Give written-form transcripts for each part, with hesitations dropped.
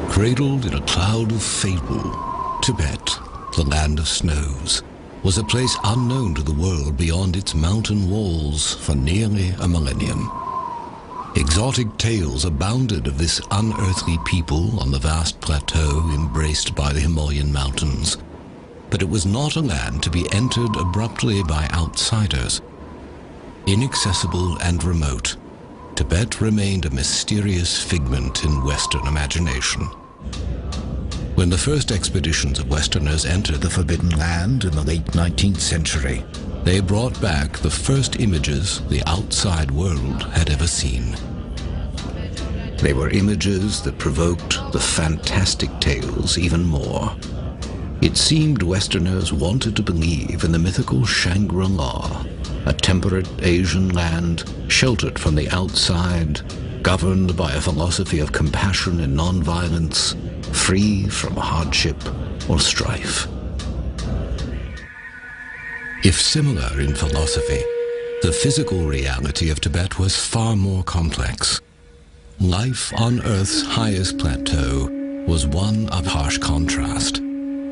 Cradled in a cloud of fable, Tibet, the land of snows, was a place unknown to the world beyond its mountain walls for nearly a millennium. Exotic tales abounded of this unearthly people on the vast plateau embraced by the Himalayan mountains. But it was not a land to be entered abruptly by outsiders. Inaccessible and remote, Tibet remained a mysterious figment in Western imagination. When the first expeditions of Westerners entered the Forbidden Land in the late 19th century, they brought back the first images the outside world had ever seen. They were images that provoked the fantastic tales even more. It seemed Westerners wanted to believe in the mythical Shangri-La, a temperate Asian land sheltered from the outside, governed by a philosophy of compassion and nonviolence, free from hardship or strife. If similar in philosophy, the physical reality of Tibet was far more complex. Life on Earth's highest plateau was one of harsh contrast,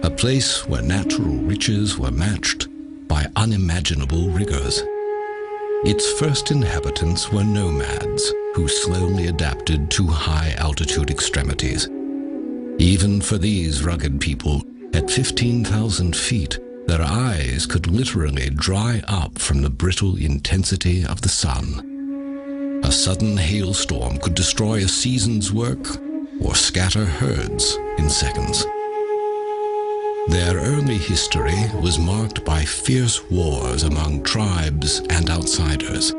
a place where natural riches were matched by unimaginable rigors. Its first inhabitants were nomads who slowly adapted to high-altitude extremities. Even for these rugged people, at 15,000 feet, their eyes could literally dry up from the brittle intensity of the sun. A sudden hailstorm could destroy a season's work or scatter herds in seconds. Their early history was marked by fierce wars among tribes and outsiders.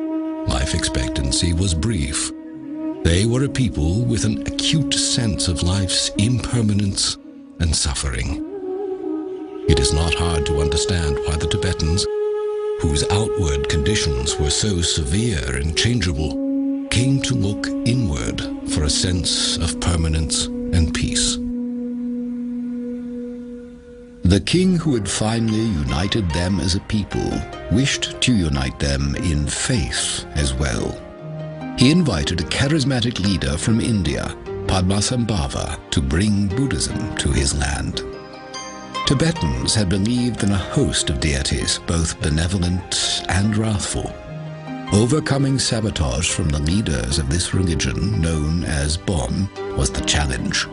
Life expectancy was brief. They were a people with an acute sense of life's impermanence and suffering. It is not hard to understand why the Tibetans, whose outward conditions were so severe and changeable, came to look inward for a sense of permanence and peace. The king who had finally united them as a people wished to unite them in faith as well. He invited a charismatic leader from India, Padmasambhava, to bring Buddhism to his land. Tibetans had believed in a host of deities, both benevolent and wrathful. Overcoming sabotage from the leaders of this religion, known as Bon, was the challenge.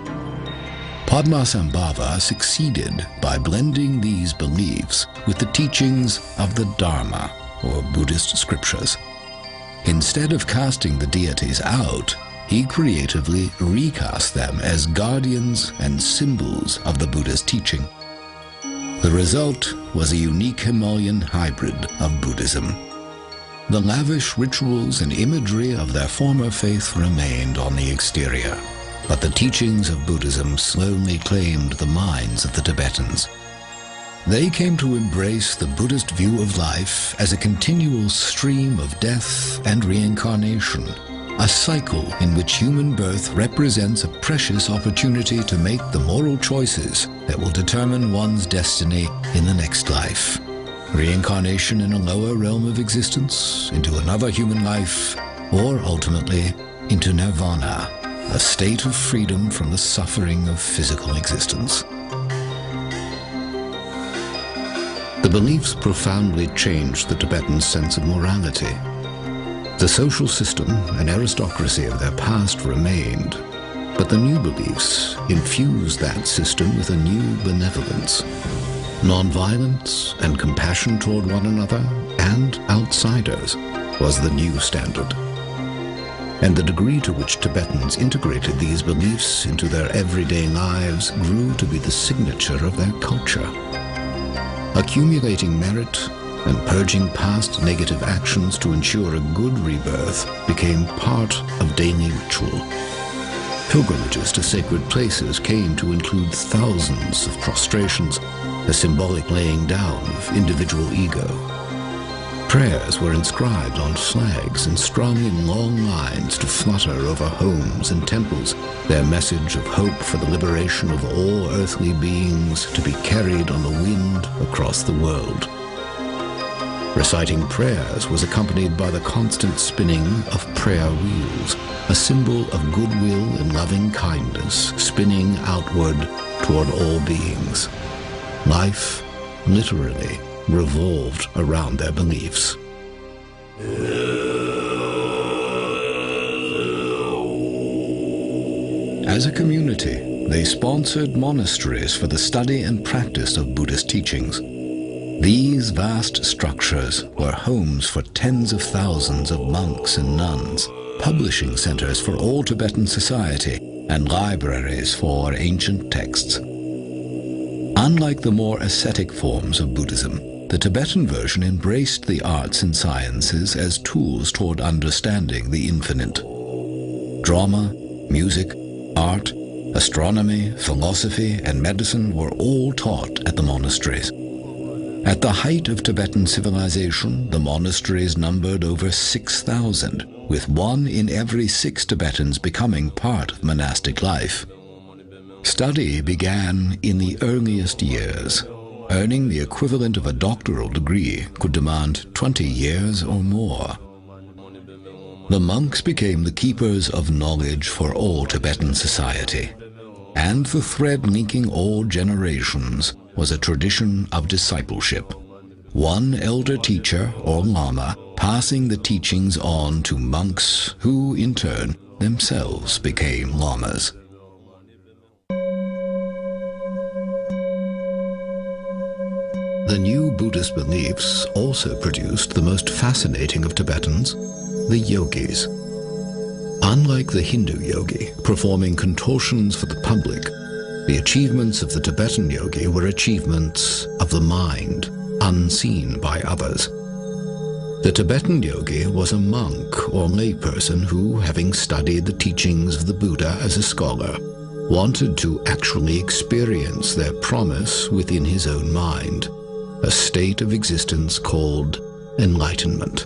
Padmasambhava succeeded by blending these beliefs with the teachings of the Dharma, or Buddhist scriptures. Instead of casting the deities out, he creatively recast them as guardians and symbols of the Buddha's teaching. The result was a unique Himalayan hybrid of Buddhism. The lavish rituals and imagery of their former faith remained on the exterior, but the teachings of Buddhism slowly claimed the minds of the Tibetans. They came to embrace the Buddhist view of life as a continual stream of death and reincarnation, a cycle in which human birth represents a precious opportunity to make the moral choices that will determine one's destiny in the next life. Reincarnation in a lower realm of existence, into another human life, or ultimately into nirvana, a state of freedom from the suffering of physical existence. The beliefs profoundly changed the Tibetans' sense of morality. The social system and aristocracy of their past remained, but the new beliefs infused that system with a new benevolence. Nonviolence and compassion toward one another and outsiders was the new standard. And the degree to which Tibetans integrated these beliefs into their everyday lives grew to be the signature of their culture. Accumulating merit and purging past negative actions to ensure a good rebirth became part of daily ritual. Pilgrimages to sacred places came to include thousands of prostrations, a symbolic laying down of individual ego. Prayers were inscribed on flags and strung in long lines to flutter over homes and temples, their message of hope for the liberation of all earthly beings to be carried on the wind across the world. Reciting prayers was accompanied by the constant spinning of prayer wheels, a symbol of goodwill and loving kindness spinning outward toward all beings. Life, literally, revolved around their beliefs. As a community, they sponsored monasteries for the study and practice of Buddhist teachings. These vast structures were homes for tens of thousands of monks and nuns, publishing centers for all Tibetan society, and libraries for ancient texts. Unlike the more ascetic forms of Buddhism, the Tibetan version embraced the arts and sciences as tools toward understanding the infinite. Drama, music, art, astronomy, philosophy, and medicine were all taught at the monasteries. At the height of Tibetan civilization, the monasteries numbered over 6,000, with 1 in every 6 Tibetans becoming part of monastic life. Study began in the earliest years. Earning the equivalent of a doctoral degree could demand 20 years or more. The monks became the keepers of knowledge for all Tibetan society, and the thread linking all generations was a tradition of discipleship. One elder teacher or lama passing the teachings on to monks who, in turn, themselves became lamas. The new Buddhist beliefs also produced the most fascinating of Tibetans, the Yogis. Unlike the Hindu yogi, performing contortions for the public, the achievements of the Tibetan yogi were achievements of the mind, unseen by others. The Tibetan yogi was a monk or layperson who, having studied the teachings of the Buddha as a scholar, wanted to actually experience their promise within his own mind, a state of existence called enlightenment.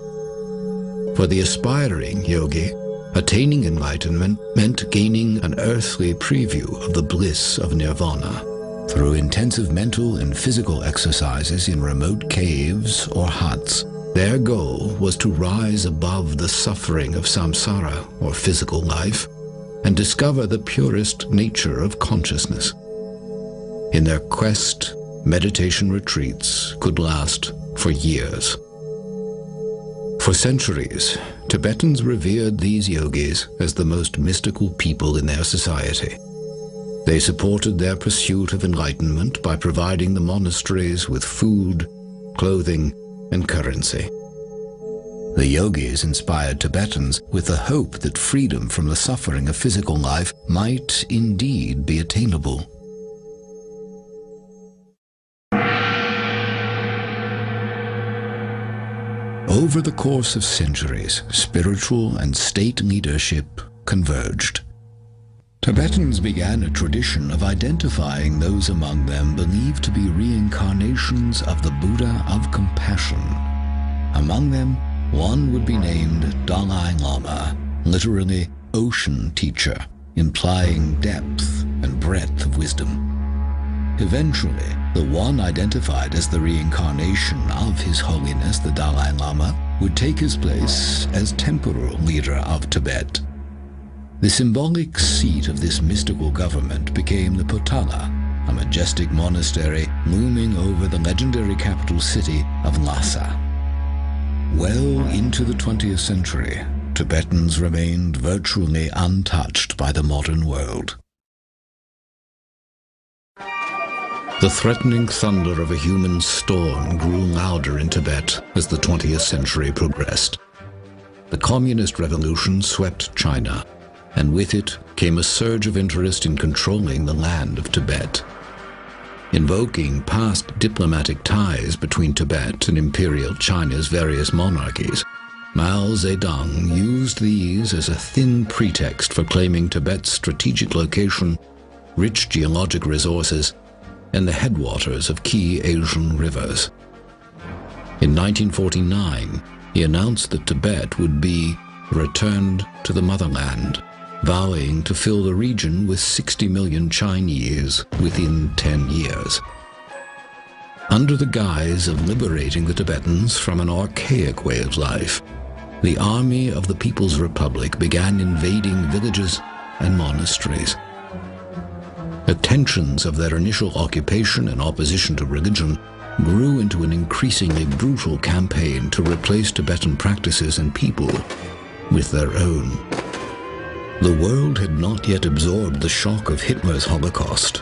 For the aspiring yogi, attaining enlightenment meant gaining an earthly preview of the bliss of nirvana through intensive mental and physical exercises in remote caves or huts. Their goal was to rise above the suffering of samsara, or physical life, and discover the purest nature of consciousness. In their quest, meditation retreats could last for years. For centuries, Tibetans revered these yogis as the most mystical people in their society. They supported their pursuit of enlightenment by providing the monasteries with food, clothing, and currency. The yogis inspired Tibetans with the hope that freedom from the suffering of physical life might indeed be attainable. Over the course of centuries, spiritual and state leadership converged. Tibetans began a tradition of identifying those among them believed to be reincarnations of the Buddha of compassion. Among them, one would be named Dalai Lama, literally ocean teacher, implying depth and breadth of wisdom. Eventually, the one identified as the reincarnation of His Holiness the Dalai Lama would take his place as temporal leader of Tibet. The symbolic seat of this mystical government became the Potala, a majestic monastery looming over the legendary capital city of Lhasa. Well into the 20th century, Tibetans remained virtually untouched by the modern world. The threatening thunder of a human storm grew louder in Tibet as the 20th century progressed. The Communist Revolution swept China, and with it came a surge of interest in controlling the land of Tibet. Invoking past diplomatic ties between Tibet and Imperial China's various monarchies, Mao Zedong used these as a thin pretext for claiming Tibet's strategic location, rich geologic resources, and the headwaters of key Asian rivers. In 1949, he announced that Tibet would be returned to the motherland, vowing to fill the region with 60 million Chinese within 10 years. Under the guise of liberating the Tibetans from an archaic way of life, the Army of the People's Republic began invading villages and monasteries. The tensions of their initial occupation and opposition to religion grew into an increasingly brutal campaign to replace Tibetan practices and people with their own. The world had not yet absorbed the shock of Hitler's Holocaust,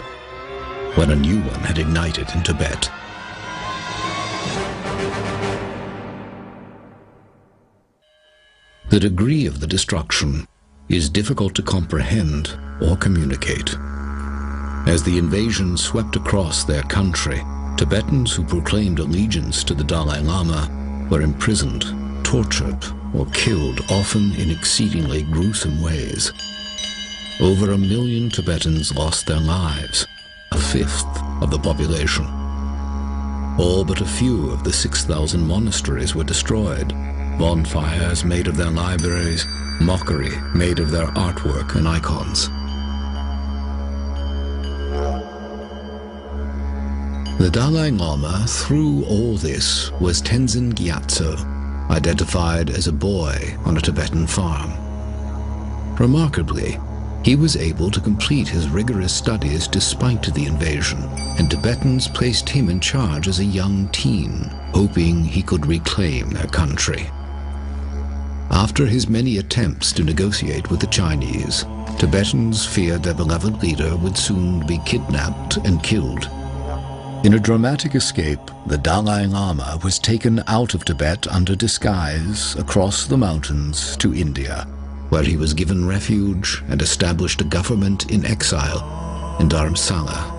when a new one had ignited in Tibet. The degree of the destruction is difficult to comprehend or communicate. As the invasion swept across their country, Tibetans who proclaimed allegiance to the Dalai Lama were imprisoned, tortured, or killed, often in exceedingly gruesome ways. Over 1 million Tibetans lost their lives, a fifth of the population. All but a few of the 6,000 monasteries were destroyed, bonfires made of their libraries, mockery made of their artwork and icons. The Dalai Lama, through all this, was Tenzin Gyatso, identified as a boy on a Tibetan farm. Remarkably, he was able to complete his rigorous studies despite the invasion, and Tibetans placed him in charge as a young teen, hoping he could reclaim their country. After his many attempts to negotiate with the Chinese, Tibetans feared their beloved leader would soon be kidnapped and killed. In a dramatic escape, the Dalai Lama was taken out of Tibet under disguise across the mountains to India, where he was given refuge and established a government in exile in Dharamsala.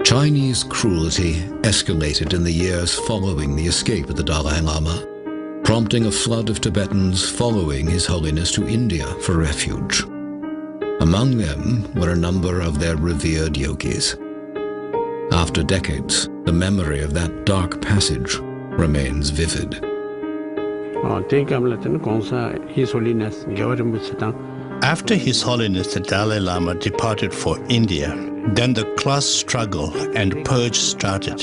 Chinese cruelty escalated in the years following the escape of the Dalai Lama, prompting a flood of Tibetans following His Holiness to India for refuge. Among them were a number of their revered yogis. After decades, the memory of that dark passage remains vivid. After His Holiness the Dalai Lama departed for India, then the class struggle and purge started,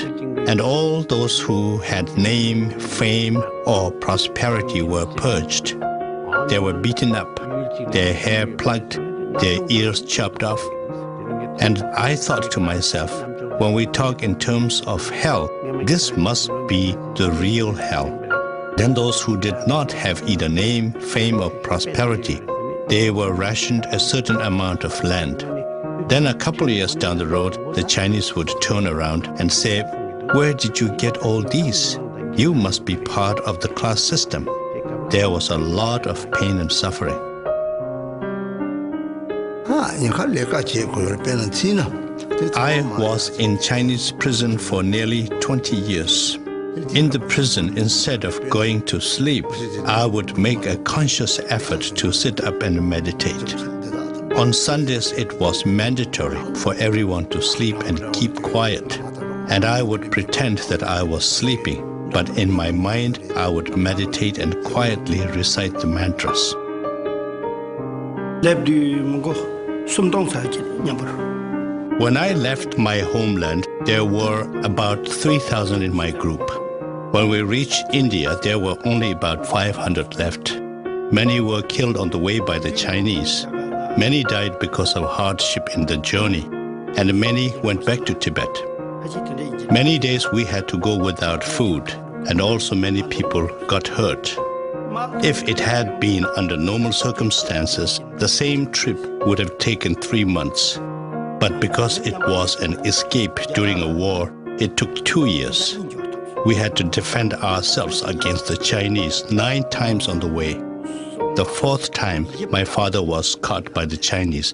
and all those who had name, fame, or prosperity were purged. They were beaten up, their hair plucked, their ears chopped off. And I thought to myself, when we talk in terms of hell, this must be the real hell. Then those who did not have either name, fame, or prosperity, they were rationed a certain amount of land. Then a couple of years down the road, the Chinese would turn around and say, "Where did you get all these? You must be part of the class system." There was a lot of pain and suffering. I was in Chinese prison for nearly 20 years. In the prison, instead of going to sleep, I would make a conscious effort to sit up and meditate. On Sundays, it was mandatory for everyone to sleep and keep quiet. And I would pretend that I was sleeping, but in my mind, I would meditate and quietly recite the mantras. When I left my homeland, there were about 3,000 in my group. When we reached India, there were only about 500 left. Many were killed on the way by the Chinese. Many died because of hardship in the journey, and many went back to Tibet. Many days we had to go without food, and also many people got hurt. If it had been under normal circumstances, the same trip would have taken 3 months. But because it was an escape during a war, it took 2 years. We had to defend ourselves against the Chinese 9 times on the way. The 4th time, my father was caught by the Chinese.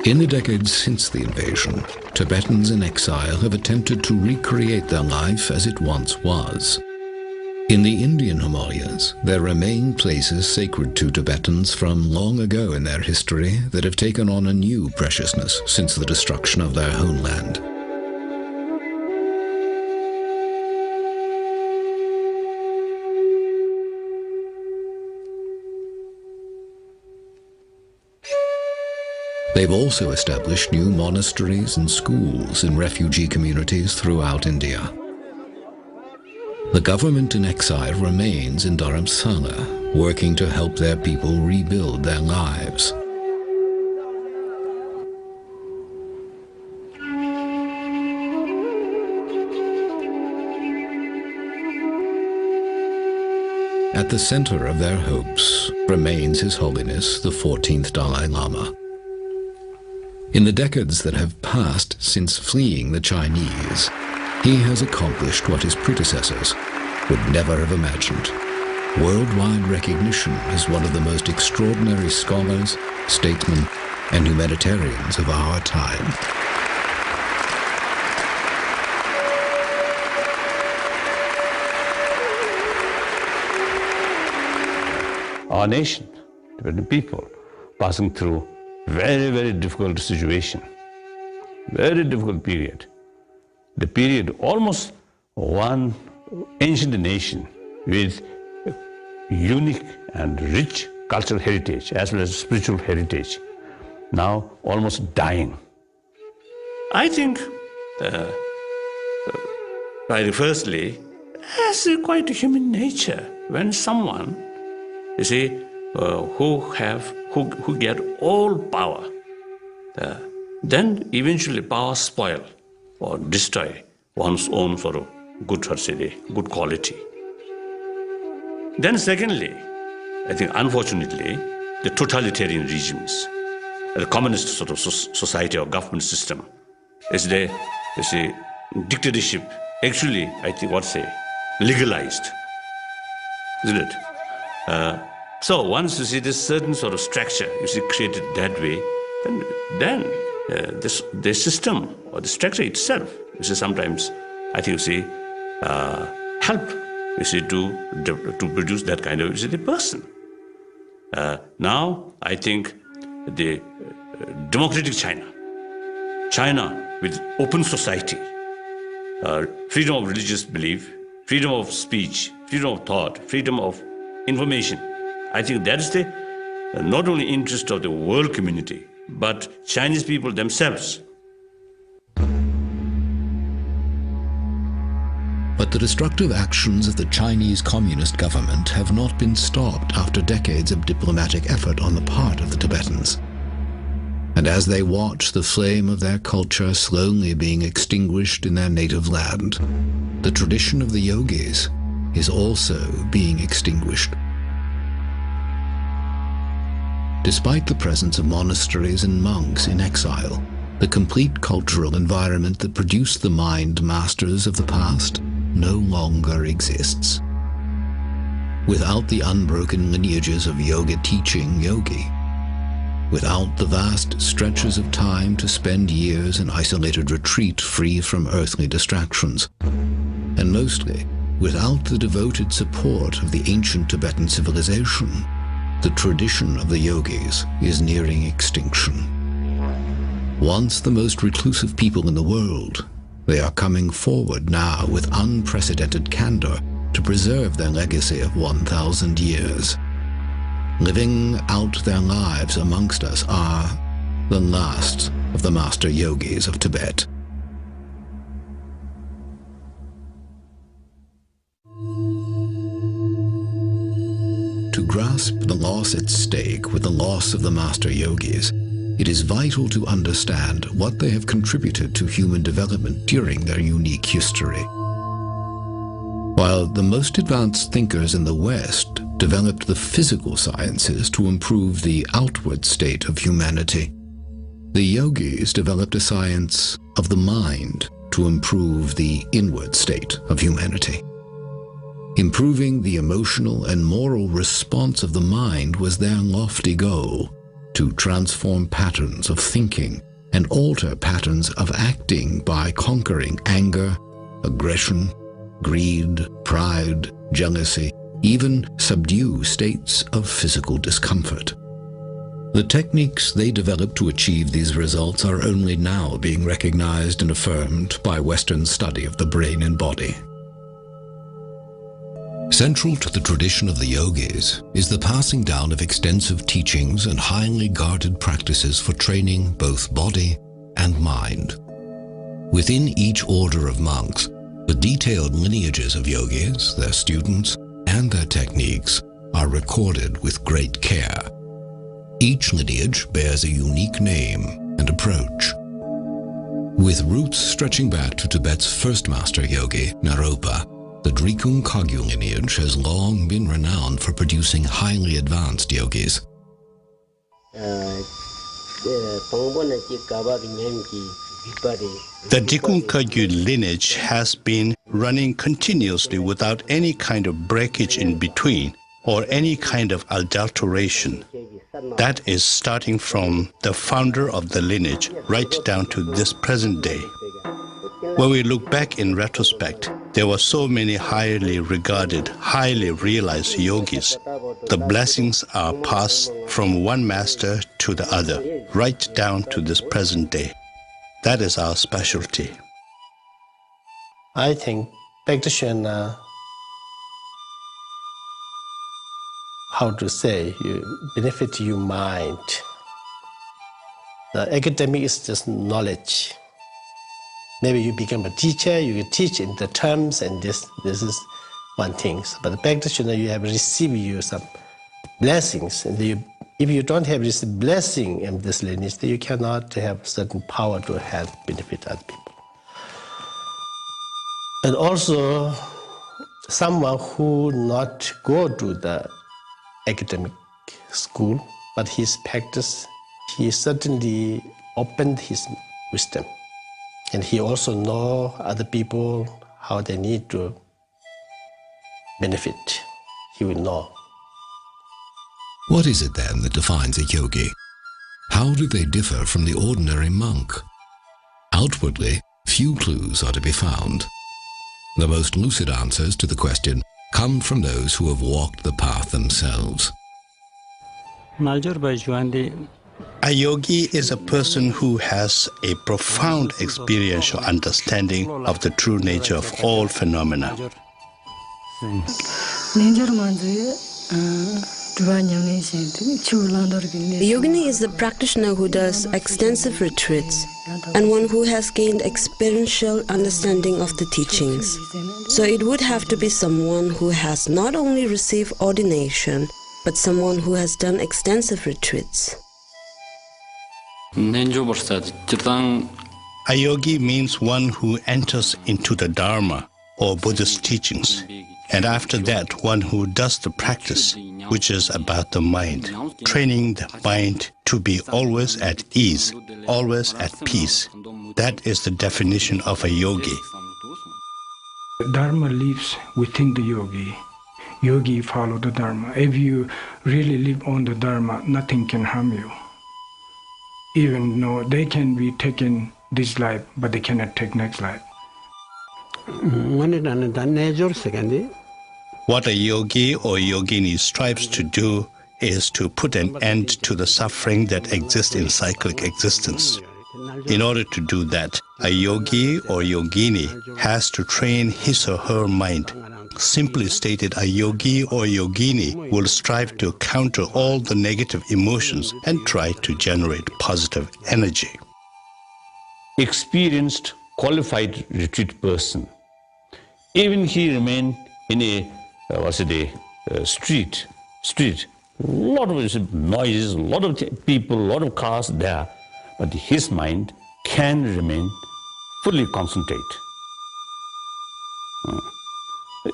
In the decades since the invasion, Tibetans in exile have attempted to recreate their life as it once was. In the Indian Himalayas, there remain places sacred to Tibetans from long ago in their history that have taken on a new preciousness since the destruction of their homeland. They've also established new monasteries and schools in refugee communities throughout India. The government in exile remains in Dharamsala, working to help their people rebuild their lives. At the center of their hopes remains His Holiness the 14th Dalai Lama. In the decades that have passed since fleeing the Chinese, he has accomplished what his predecessors would never have imagined. Worldwide recognition as one of the most extraordinary scholars, statesmen, and humanitarians of our time. Our nation, Tibetan people, passing through very, very difficult situation, very difficult period. The period almost one ancient nation with unique and rich cultural heritage as well as spiritual heritage, now almost dying. I think, firstly, as quite human nature, when someone, you see, who get all power, then eventually power spoil or destroy one's own sort of good quality. Then secondly, I think unfortunately, the totalitarian regimes, the communist sort of society or government system, is the dictatorship actually, I think, legalized, isn't it? So once you see this certain sort of structure, created that way, then the system or the structure itself, sometimes I think help to produce that kind of the person. Now I think the democratic China with open society, freedom of religious belief, freedom of speech, freedom of thought, freedom of information. I think that is the not only interest of the world community, but Chinese people themselves. But the destructive actions of the Chinese Communist government have not been stopped after decades of diplomatic effort on the part of the Tibetans. And as they watch the flame of their culture slowly being extinguished in their native land, the tradition of the Yogis is also being extinguished. Despite the presence of monasteries and monks in exile, the complete cultural environment that produced the mind masters of the past no longer exists. Without the unbroken lineages of yoga teaching yogi, without the vast stretches of time to spend years in isolated retreat free from earthly distractions, and mostly without the devoted support of the ancient Tibetan civilization, the tradition of the yogis is nearing extinction. Once the most reclusive people in the world, they are coming forward now with unprecedented candor to preserve their legacy of 1,000 years. Living out their lives amongst us are the last of the master yogis of Tibet. To grasp the loss at stake with the loss of the master yogis, it is vital to understand what they have contributed to human development during their unique history. While the most advanced thinkers in the West developed the physical sciences to improve the outward state of humanity, the yogis developed a science of the mind to improve the inward state of humanity. Improving the emotional and moral response of the mind was their lofty goal, to transform patterns of thinking and alter patterns of acting by conquering anger, aggression, greed, pride, jealousy, even subdue states of physical discomfort. The techniques they developed to achieve these results are only now being recognized and affirmed by Western study of the brain and body. Central to the tradition of the Yogis is the passing down of extensive teachings and highly guarded practices for training both body and mind. Within each order of monks, the detailed lineages of Yogis, their students, and their techniques are recorded with great care. Each lineage bears a unique name and approach. With roots stretching back to Tibet's first master yogi, Naropa, the Drikung Kagyu lineage has long been renowned for producing highly advanced yogis. The Drikung Kagyu lineage has been running continuously without any kind of breakage in between or any kind of adulteration. That is starting from the founder of the lineage right down to this present day. When we look back in retrospect, there were so many highly regarded, highly realized yogis. The blessings are passed from one master to the other, right down to this present day. That is our specialty. I think practitioner, how to say, you benefit your mind. The academic is just knowledge. Maybe you become a teacher, you can teach in the terms, and this is one thing. But the practitioner, you have received you some blessings, and if you don't have this blessing in this lineage, then you cannot have certain power to help benefit other people. And also, someone who not go to the academic school, but his practice, he certainly opened his wisdom. And he also know other people, how they need to benefit. He will know. What is it then that defines a yogi? How do they differ from the ordinary monk? Outwardly, few clues are to be found. The most lucid answers to the question come from those who have walked the path themselves. A yogi is a person who has a profound experiential understanding of the true nature of all phenomena. The yogini is the practitioner who does extensive retreats and one who has gained experiential understanding of the teachings. So it would have to be someone who has not only received ordination, but someone who has done extensive retreats. A yogi means one who enters into the Dharma or Buddhist teachings, and after that one who does the practice, which is about the mind, training the mind to be always at ease, always at peace. That is the definition of a yogi. Dharma lives within the yogi. Yogi follow the Dharma. If you really live on the Dharma, nothing can harm you. Even though they can be taken this life, but they cannot take next life. What a yogi or yogini strives to do is to put an end to the suffering that exists in cyclic existence. In order to do that, a yogi or yogini has to train his or her mind. Simply stated, a yogi or yogini will strive to counter all the negative emotions and try to generate positive energy. Experienced, qualified retreat person, even he remain in a street, lot of noises, lot of people, lot of cars there, but his mind can remain fully concentrate.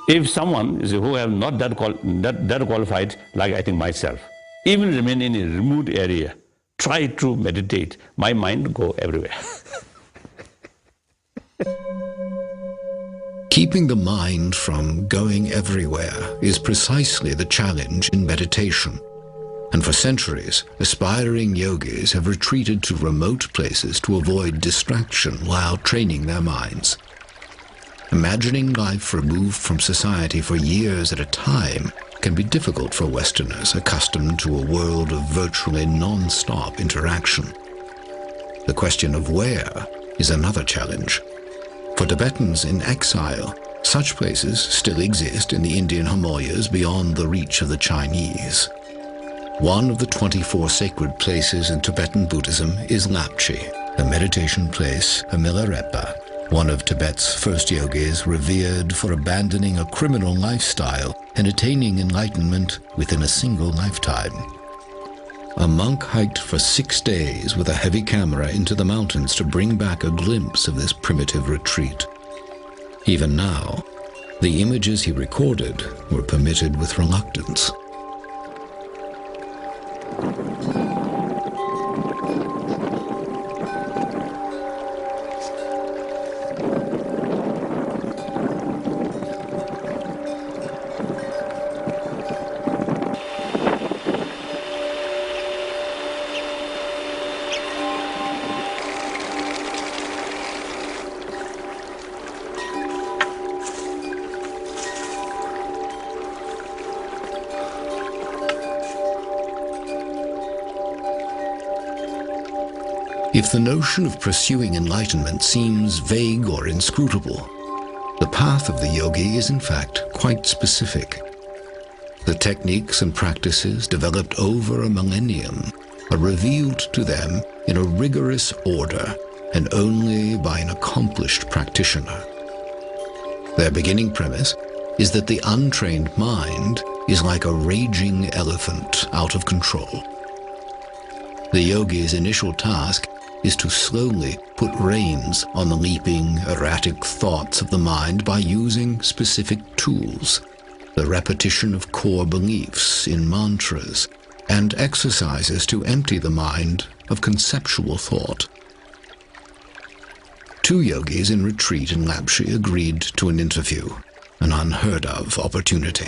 If someone who have not that qualified, like I think myself, even remain in a remote area, try to meditate, my mind go everywhere. Keeping the mind from going everywhere is precisely the challenge in meditation. And for centuries, aspiring yogis have retreated to remote places to avoid distraction while training their minds. Imagining life removed from society for years at a time can be difficult for Westerners accustomed to a world of virtually non-stop interaction. The question of where is another challenge. For Tibetans in exile, such places still exist in the Indian Himalayas beyond the reach of the Chinese. One of the 24 sacred places in Tibetan Buddhism is Lapchi, a meditation place, a Milarepa, one of Tibet's first yogis revered for abandoning a criminal lifestyle and attaining enlightenment within a single lifetime. A monk hiked for 6 days with a heavy camera into the mountains to bring back a glimpse of this primitive retreat. Even now, the images he recorded were permitted with reluctance. If the notion of pursuing enlightenment seems vague or inscrutable, the path of the yogi is in fact quite specific. The techniques and practices developed over a millennium are revealed to them in a rigorous order and only by an accomplished practitioner. Their beginning premise is that the untrained mind is like a raging elephant out of control. The yogi's initial task is to slowly put reins on the leaping, erratic thoughts of the mind by using specific tools, the repetition of core beliefs in mantras, and exercises to empty the mind of conceptual thought. 2 yogis in retreat in Lapchi agreed to an interview, an unheard-of opportunity.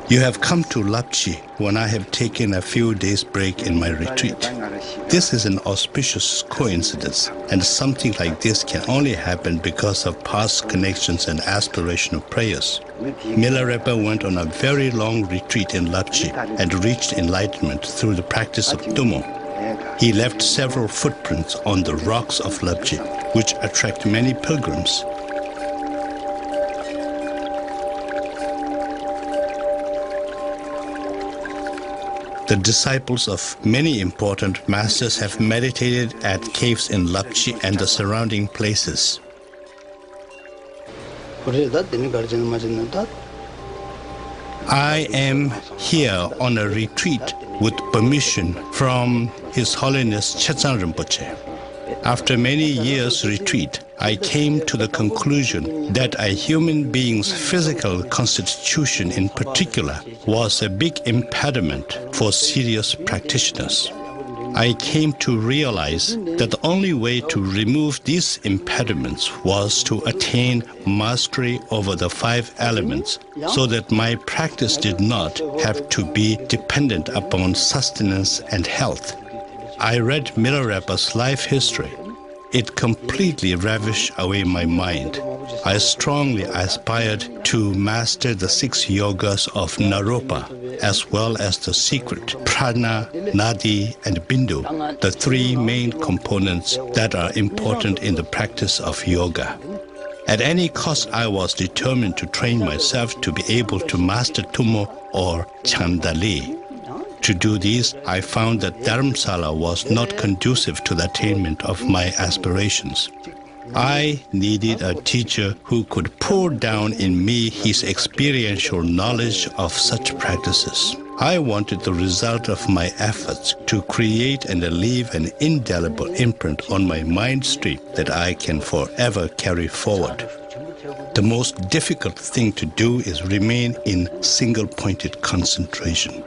You have come to Lapchi when I have taken a few days' break in my retreat. This is an auspicious coincidence, and something like this can only happen because of past connections and aspirational prayers. Milarepa went on a very long retreat in Lapchi and reached enlightenment through the practice of Tummo. He left several footprints on the rocks of Lapchi, which attract many pilgrims. The disciples of many important masters have meditated at caves in Lapchi and the surrounding places. I am here on a retreat with permission from His Holiness Chetsang Rinpoche. After many years' retreat, I came to the conclusion that a human being's physical constitution in particular was a big impediment for serious practitioners. I came to realize that the only way to remove these impediments was to attain mastery over the 5 elements so that my practice did not have to be dependent upon sustenance and health. I read Milarepa's life history. It completely ravished away my mind. I strongly aspired to master the 6 yogas of Naropa, as well as the secret Prana, Nadi, and Bindu, the 3 main components that are important in the practice of yoga. At any cost, I was determined to train myself to be able to master Tummo or Chandali. To do this, I found that Dharamsala was not conducive to the attainment of my aspirations. I needed a teacher who could pour down in me his experiential knowledge of such practices. I wanted the result of my efforts to create and leave an indelible imprint on my mind stream that I can forever carry forward. The most difficult thing to do is remain in single-pointed concentration.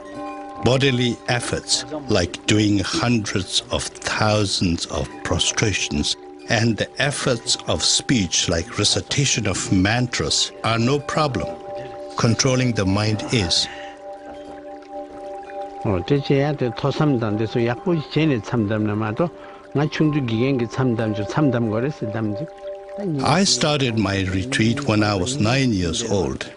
Bodily efforts, like doing hundreds of thousands of prostrations, and the efforts of speech like recitation of mantras are no problem. Controlling the mind is. I started my retreat when I was 9 years old.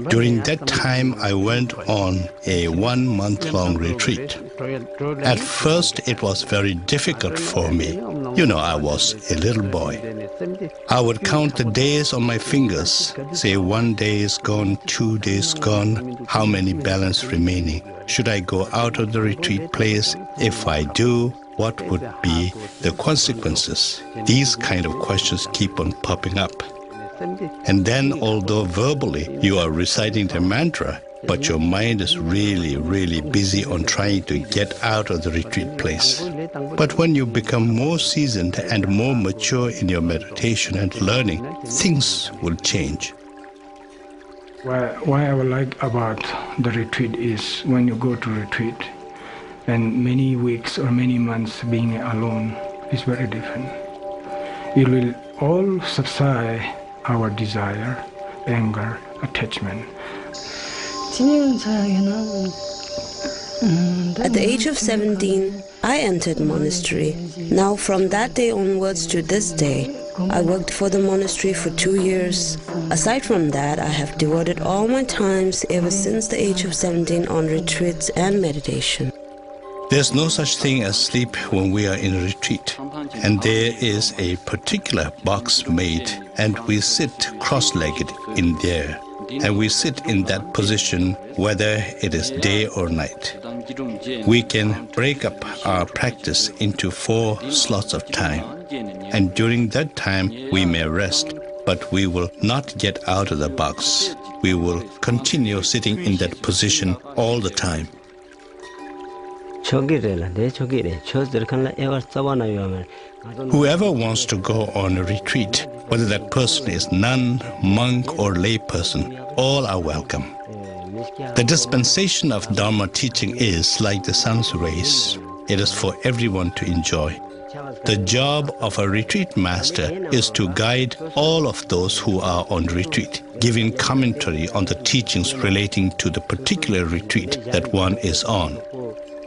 During that time, I went on a 1-month-long retreat. At first, it was very difficult for me. You know, I was a little boy. I would count the days on my fingers, say 1 day is gone, 2 days gone, how many balance remaining? Should I go out of the retreat place? If I do, what would be the consequences? These kind of questions keep on popping up. And then, although verbally you are reciting the mantra, but your mind is really busy on trying to get out of the retreat place. But when you become more seasoned and more mature in your meditation and learning, things will change. What I would like about the retreat is when you go to retreat and many weeks or many months being alone is very different. It will all subside our desire, anger, attachment. At the age of 17, I entered monastery. Now from that day onwards to this day, I worked for the monastery for 2 years. Aside from that, I have devoted all my times ever since the age of 17 on retreats and meditation. There's no such thing as sleep when we are in a retreat. And there is a particular box made, and we sit cross-legged in there. And we sit in that position whether it is day or night. We can break up our practice into 4 slots of time. And during that time, we may rest, but we will not get out of the box. We will continue sitting in that position all the time. Whoever wants to go on a retreat, whether that person is nun, monk, or lay person, all are welcome. The dispensation of Dharma teaching is like the sun's rays. It is for everyone to enjoy. The job of a retreat master is to guide all of those who are on retreat, giving commentary on the teachings relating to the particular retreat that one is on.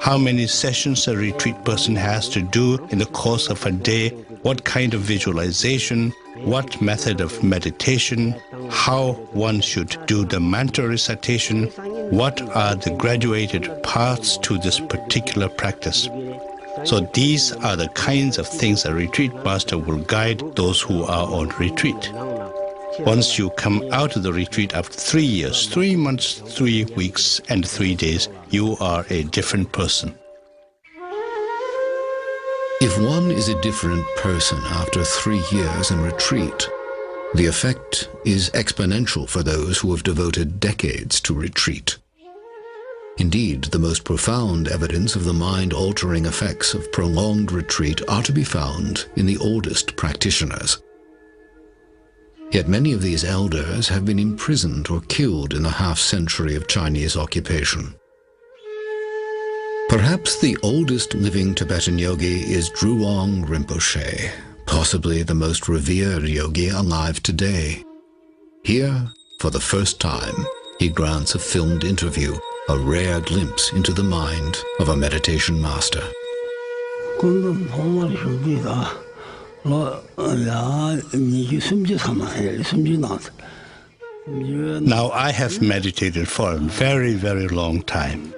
How many sessions a retreat person has to do in the course of a day, what kind of visualization, what method of meditation, how one should do the mantra recitation, what are the graduated paths to this particular practice. So these are the kinds of things a retreat master will guide those who are on retreat. Once you come out of the retreat after 3 years, 3 months, 3 weeks, and 3 days, you are a different person. If one is a different person after 3 years in retreat, the effect is exponential for those who have devoted decades to retreat. Indeed, the most profound evidence of the mind-altering effects of prolonged retreat are to be found in the oldest practitioners. Yet many of these elders have been imprisoned or killed in the half-century of Chinese occupation. Perhaps the oldest living Tibetan yogi is Drüong Rinpoche, possibly the most revered yogi alive today. Here, for the first time, he grants a filmed interview, a rare glimpse into the mind of a meditation master. Now I have meditated for a very long time.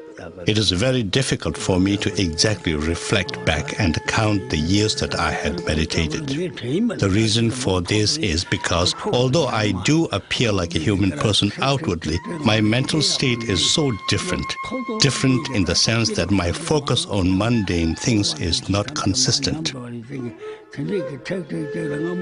It is very difficult for me to exactly reflect back and count the years that I had meditated. The reason for this is because although I do appear like a human person outwardly, my mental state is so different. Different in the sense that my focus on mundane things is not consistent.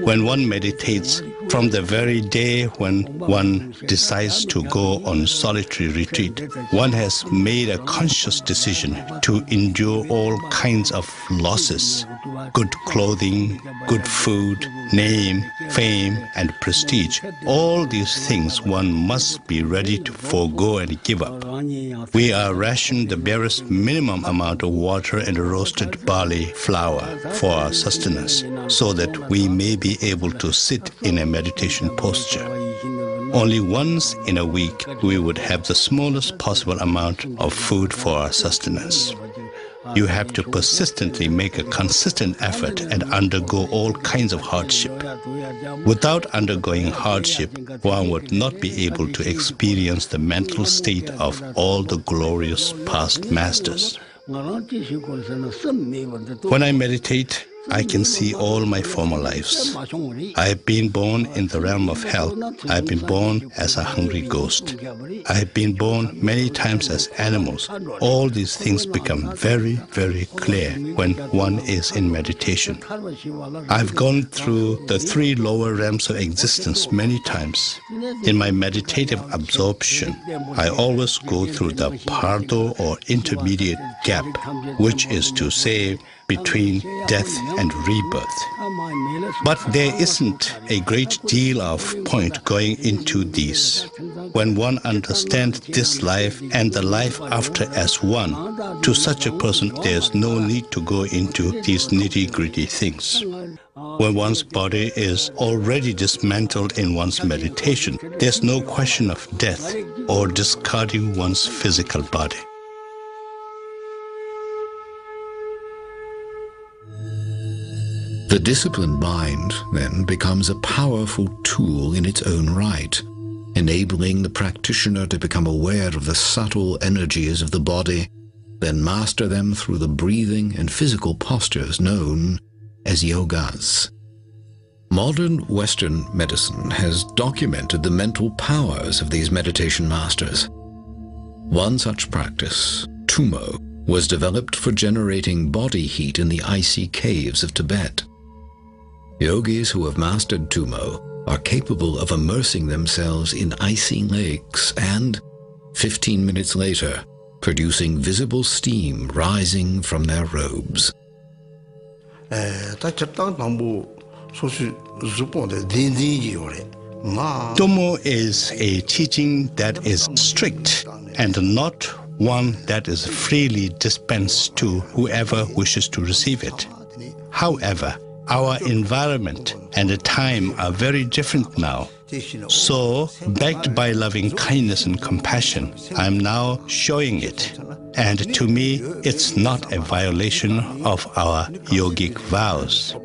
When one meditates, from the very day when one decides to go on solitary retreat, one has made a conscious decision to endure all kinds of losses: good clothing, good food, name, fame, and prestige. All these things one must be ready to forego and give up. We are rationed the barest minimum amount of water and roasted barley flour for our sustenance. so that we may be able to sit in a meditation posture. Only once in a week we would have the smallest possible amount of food for our sustenance. You have to persistently make a consistent effort and undergo all kinds of hardship. Without undergoing hardship, one would not be able to experience the mental state of all the glorious past masters. When I meditate, I can see all my former lives. I have been born in the realm of hell. I have been born as a hungry ghost. I have been born many times as animals. All these things become very, very clear when one is in meditation. I've gone through the 3 lower realms of existence many times. In my meditative absorption, I always go through the pardo or intermediate gap, which is to say, between death and rebirth. But there isn't a great deal of point going into these. When one understands this life and the life after as one, to such a person there's no need to go into these nitty-gritty things. When one's body is already dismantled in one's meditation, there's no question of death or discarding one's physical body. The disciplined mind then becomes a powerful tool in its own right, enabling the practitioner to become aware of the subtle energies of the body, then master them through the breathing and physical postures known as yogas. Modern Western medicine has documented the mental powers of these meditation masters. One such practice, Tumo, was developed for generating body heat in the icy caves of Tibet. Yogis who have mastered Tumo are capable of immersing themselves in icy lakes and, 15 minutes later, producing visible steam rising from their robes. Tumo is a teaching that is strict and not one that is freely dispensed to whoever wishes to receive it. However, our environment and the time are very different now. So, backed by loving kindness and compassion, I am now showing it. And to me, it's not a violation of our yogic vows.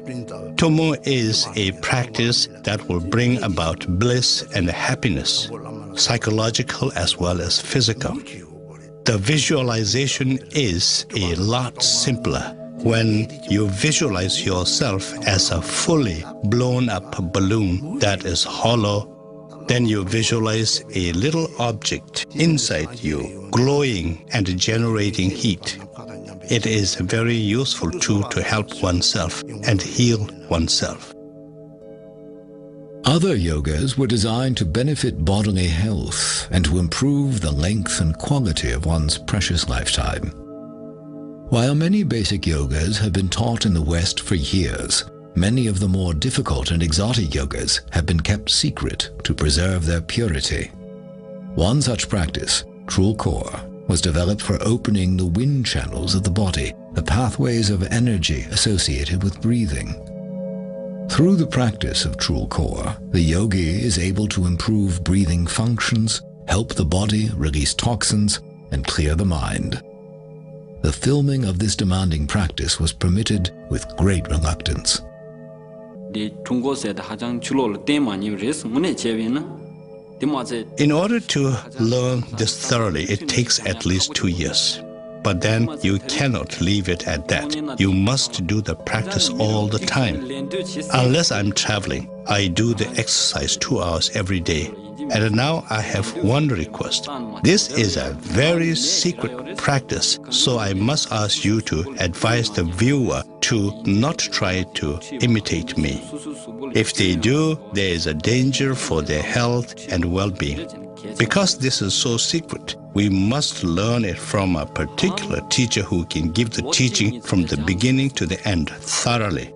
Tumo is a practice that will bring about bliss and happiness, psychological as well as physical. The visualization is a lot simpler. When you visualize yourself as a fully blown up balloon that is hollow, then you visualize a little object inside you, glowing and generating heat. It is a very useful tool to help oneself and heal oneself. Other yogas were designed to benefit bodily health and to improve the length and quality of one's precious lifetime. While many basic yogas have been taught in the West for years, many of the more difficult and exotic yogas have been kept secret to preserve their purity. One such practice, Trulkor, was developed for opening the wind channels of the body, the pathways of energy associated with breathing. Through the practice of Trulkor, the yogi is able to improve breathing functions, help the body release toxins, and clear the mind. The filming of this demanding practice was permitted with great reluctance. In order to learn this thoroughly, it takes at least 2 years. But then you cannot leave it at that. You must do the practice all the time. Unless I'm traveling, I do the exercise 2 hours every day. And now I have one request. This is a very secret practice, so I must ask you to advise the viewer to not try to imitate me. If they do, there is a danger for their health and well-being. Because this is so secret, we must learn it from a particular teacher who can give the teaching from the beginning to the end thoroughly.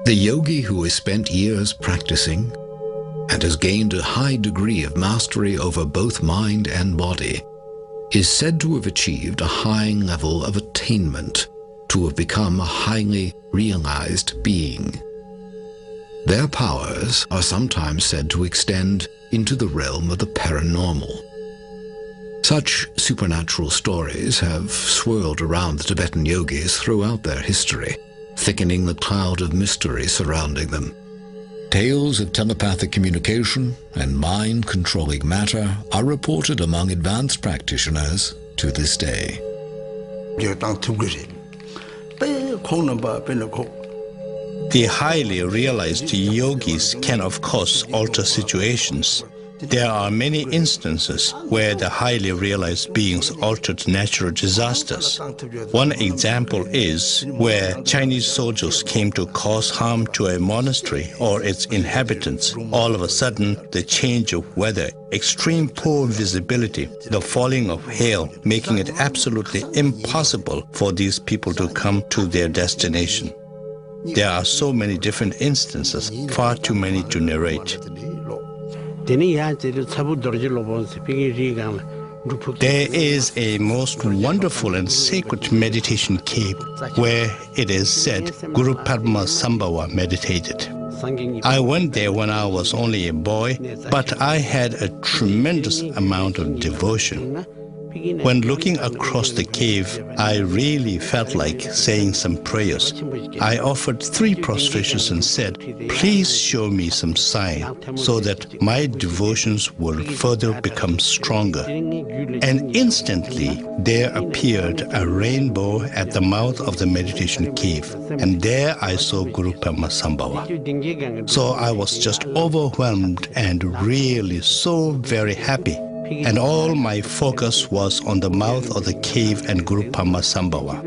The yogi who has spent years practicing and has gained a high degree of mastery over both mind and body is said to have achieved a high level of attainment, to have become a highly realized being. Their powers are sometimes said to extend into the realm of the paranormal. Such supernatural stories have swirled around the Tibetan yogis throughout their history, thickening the cloud of mystery surrounding them. Tales of telepathic communication and mind-controlling matter are reported among advanced practitioners to this day. The highly realized yogis can, of course, alter situations. There are many instances where the highly realized beings altered natural disasters. One example is where Chinese soldiers came to cause harm to a monastery or its inhabitants. All of a sudden, the change of weather, extreme poor visibility, the falling of hail, making it absolutely impossible for these people to come to their destination. There are so many different instances, far too many to narrate. There is a most wonderful and sacred meditation cave where it is said Guru Padma Sambhava meditated. I went there when I was only a boy, but I had a tremendous amount of devotion. When looking across the cave, I really felt like saying some prayers. I offered 3 prostrations and said, please show me some sign so that my devotions will further become stronger. And instantly there appeared a rainbow at the mouth of the meditation cave, and there I saw Guru Padma Sambhava. So I was just overwhelmed and really so very happy. And all my focus was on the mouth of the cave and Guru Padma Sambhava.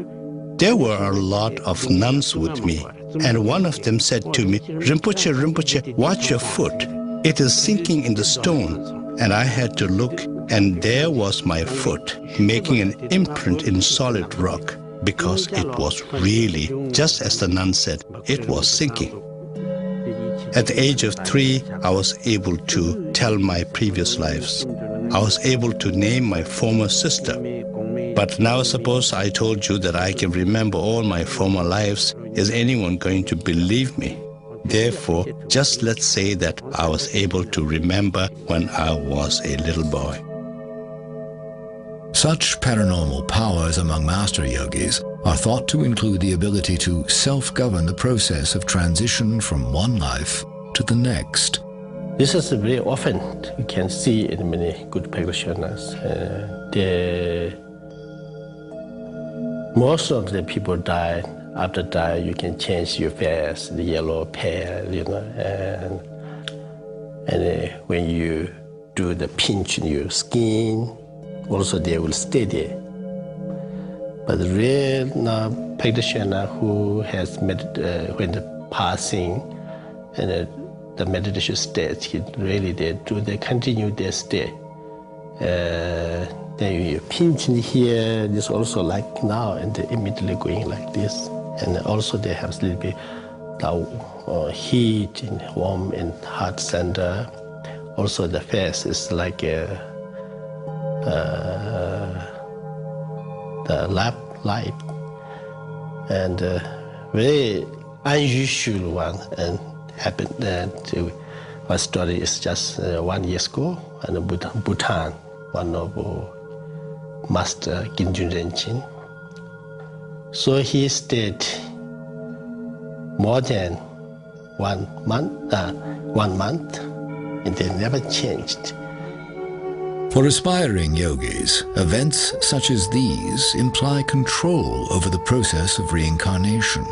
There were a lot of nuns with me, and one of them said to me, Rinpoche, Rinpoche, watch your foot. It is sinking in the stone. And I had to look, and there was my foot, making an imprint in solid rock, because it was really, just as the nun said, it was sinking. At the age of 3, I was able to tell my previous lives. I was able to name my former sister. But now suppose I told you that I can remember all my former lives. Is anyone going to believe me? Therefore, just let's say that I was able to remember when I was a little boy. Such paranormal powers among master yogis are thought to include the ability to self-govern the process of transition from one life to the next. This is very often you can see in many good practitioners. Most of the people die. After die, you can change your face, the yellow, pale, and when you do the pinch in your skin, also they will stay there. But the real practitioner who has when the passing and the meditation state, they continue their stay. Then you pinch in here, this also like now, and they immediately going like this. And also they have a little bit heat and warm and hot center. Also the face is like the lamp light, and very unusual one. And happened that my story is just 1 year ago, and Bhutan, one of Master Ginjun Renchin. So he stayed more than 1 month, and they never changed. For aspiring yogis, events such as these imply control over the process of reincarnation.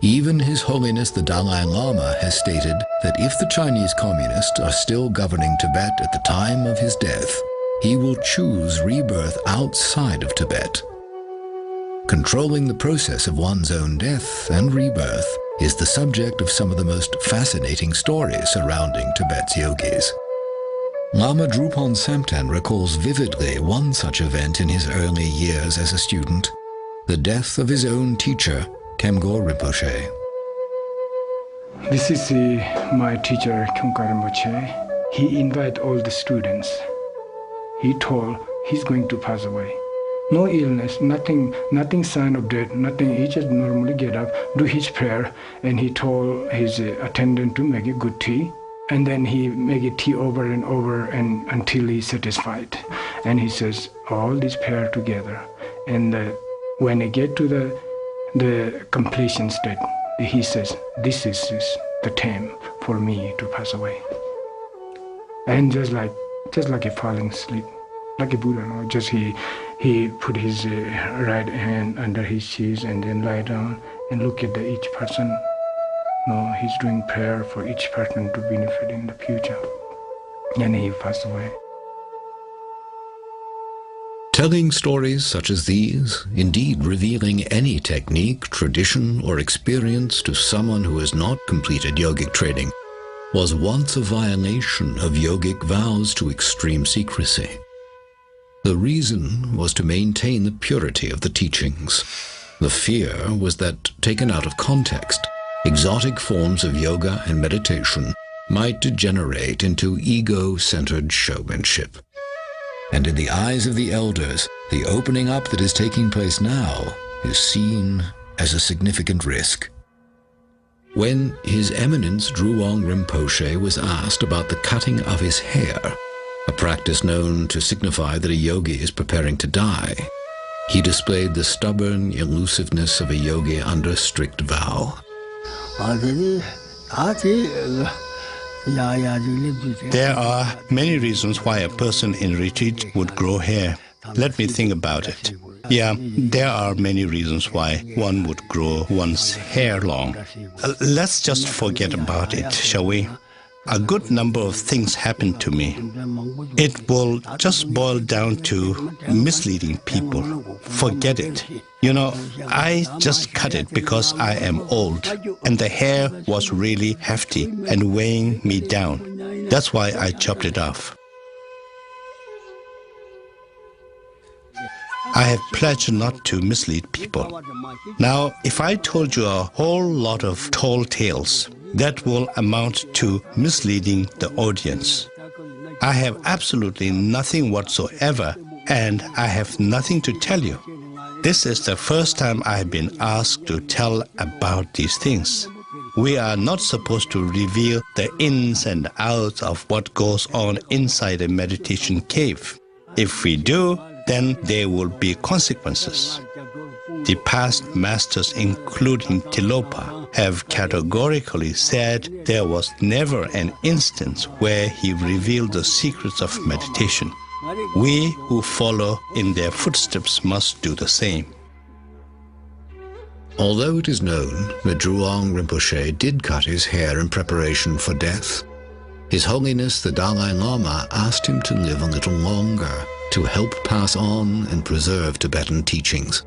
Even His Holiness the Dalai Lama has stated that if the Chinese communists are still governing Tibet at the time of his death, he will choose rebirth outside of Tibet. Controlling the process of one's own death and rebirth is the subject of some of the most fascinating stories surrounding Tibet's yogis. Lama Drupon Samten recalls vividly one such event in his early years as a student, the death of his own teacher, Kemgor Rinpoche. This is my teacher, Kemgor Rinpoche. He invited all the students. He told he's going to pass away. No illness, nothing sign of death, nothing. He just normally get up, do his prayer, and he told his attendant to make a good tea. And then he make a tea over and over and until he's satisfied. And he says, all this prayer together. And when he get to the completion state, he says, this is the time for me to pass away. And just like a falling asleep, like a Buddha, no? Just he put his right hand under his chest and then lie down and look at each person. No, he's doing prayer for each person to benefit in the future. and he passed away. Telling stories such as these, indeed revealing any technique, tradition, or experience to someone who has not completed yogic training, was once a violation of yogic vows to extreme secrecy. The reason was to maintain the purity of the teachings. The fear was that, taken out of context, exotic forms of yoga and meditation might degenerate into ego-centered showmanship. And in the eyes of the elders, the opening up that is taking place now is seen as a significant risk. When His Eminence Drulong Rinpoche was asked about the cutting of his hair, a practice known to signify that a yogi is preparing to die, he displayed the stubborn elusiveness of a yogi under strict vow. There are many reasons why a person in retreat would grow hair. Let me think about it. Yeah, there are many reasons why one would grow one's hair long. Let's just forget about it, shall we? A good number of things happened to me. It will just boil down to misleading people. Forget it. You know, I just cut it because I am old, and the hair was really hefty and weighing me down. That's why I chopped it off. I have pledged not to mislead people. Now, if I told you a whole lot of tall tales, that will amount to misleading the audience. I have absolutely nothing whatsoever, and I have nothing to tell you. This is the first time I have been asked to tell about these things. We are not supposed to reveal the ins and outs of what goes on inside a meditation cave. If we do, then there will be consequences. The past masters, including Tilopa, have categorically said there was never an instance where he revealed the secrets of meditation. We who follow in their footsteps must do the same. Although it is known that Drulong Rinpoche did cut his hair in preparation for death, His Holiness the Dalai Lama asked him to live a little longer to help pass on and preserve Tibetan teachings.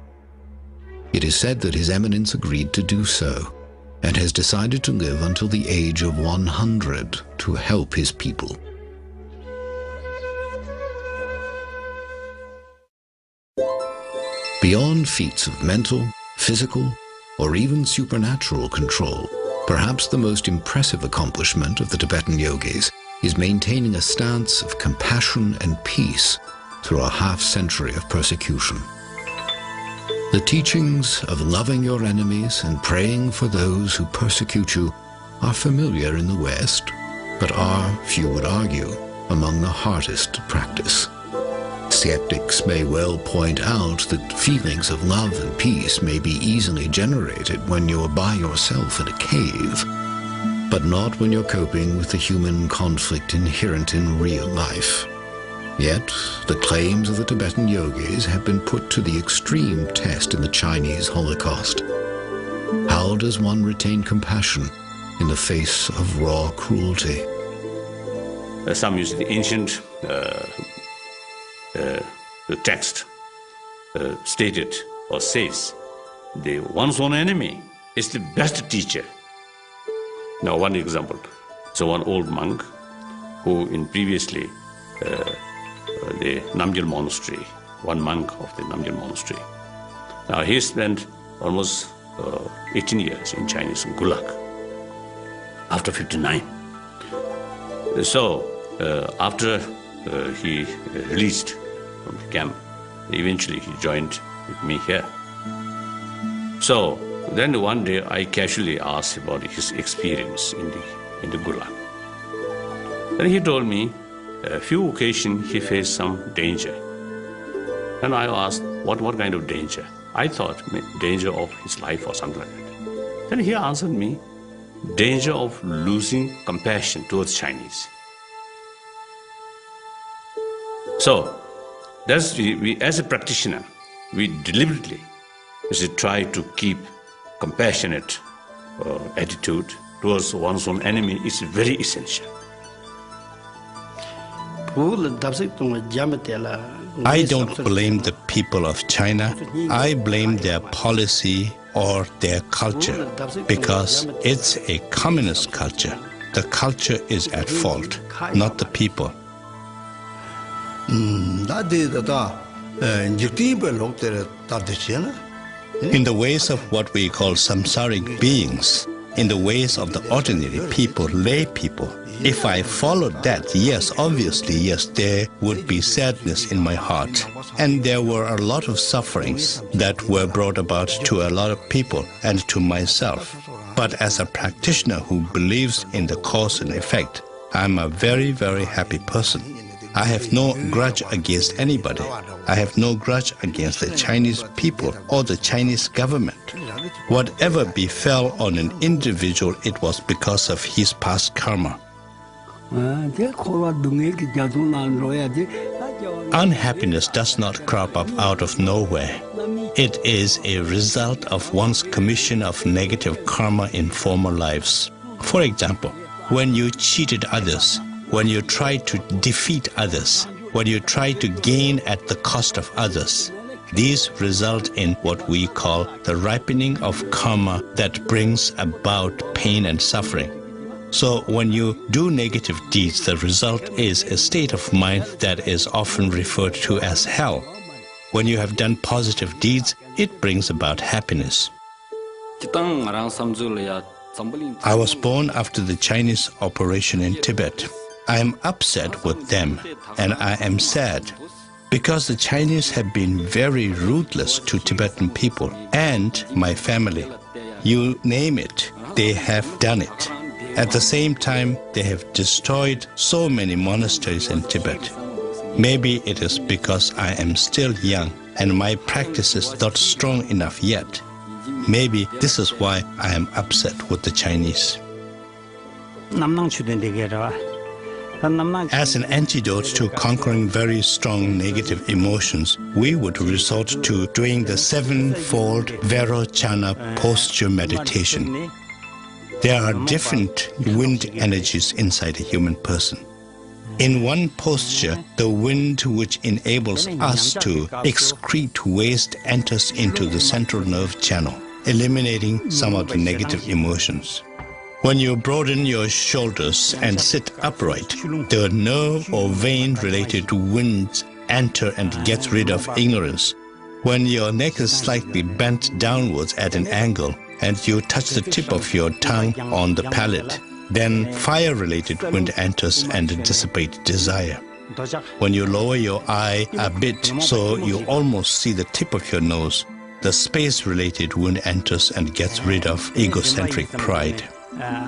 It is said that His Eminence agreed to do so, and has decided to live until the age of 100 to help his people. Beyond feats of mental, physical, or even supernatural control, perhaps the most impressive accomplishment of the Tibetan yogis is maintaining a stance of compassion and peace through a half-century of persecution. The teachings of loving your enemies and praying for those who persecute you are familiar in the West, but are, few would argue, among the hardest to practice. Skeptics may well point out that feelings of love and peace may be easily generated when you are by yourself in a cave, but not when you're coping with the human conflict inherent in real life. Yet, the claims of the Tibetan yogis have been put to the extreme test in the Chinese Holocaust. How does one retain compassion in the face of raw cruelty? Some use the ancient the text stated or says, one's own enemy is the best teacher. Now, one example. So one old monk who in previously the Namgyal monastery, one monk of the Namgyal monastery. Now he spent almost 18 years in Chinese Gulag after 59. So after he released from the camp, eventually he joined with me here. So then one day I casually asked about his experience in the Gulag. Then he told me a few occasions he faced some danger. And I asked, what kind of danger? I thought danger of his life or something like that. Then he answered me, danger of losing compassion towards Chinese. So, that's we as a practitioner, we deliberately should try to keep compassionate attitude towards one's own enemy is very essential. I don't blame the people of China. I blame their policy or their culture, because it's a communist culture. The culture is at fault, not the people. In the ways of what we call samsaric beings, in the ways of the ordinary people, lay people, if I followed that, yes, obviously, yes, there would be sadness in my heart. And there were a lot of sufferings that were brought about to a lot of people and to myself. But as a practitioner who believes in the cause and effect, I'm a very, very happy person. I have no grudge against anybody. I have no grudge against the Chinese people or the Chinese government. Whatever befell on an individual, it was because of his past karma. Unhappiness does not crop up out of nowhere. It is a result of one's commission of negative karma in former lives. For example, when you cheated others, when you tried to defeat others, when you try to gain at the cost of others, these result in what we call the ripening of karma that brings about pain and suffering. So when you do negative deeds, the result is a state of mind that is often referred to as hell. When you have done positive deeds, it brings about happiness. I was born after the Chinese operation in Tibet. I am upset with them, and I am sad because the Chinese have been very ruthless to Tibetan people and my family. You name it, they have done it. At the same time, they have destroyed so many monasteries in Tibet. Maybe it is because I am still young and my practice is not strong enough yet. Maybe this is why I am upset with the Chinese. As an antidote to conquering very strong negative emotions, we would resort to doing the sevenfold Vairocana posture meditation. There are different wind energies inside a human person. In one posture, the wind which enables us to excrete waste enters into the central nerve channel, eliminating some of the negative emotions. When you broaden your shoulders and sit upright, the nerve or vein-related winds enter and get rid of ignorance. When your neck is slightly bent downwards at an angle and you touch the tip of your tongue on the palate, then fire-related wind enters and dissipates desire. When you lower your eye a bit so you almost see the tip of your nose, the space-related wind enters and gets rid of egocentric pride.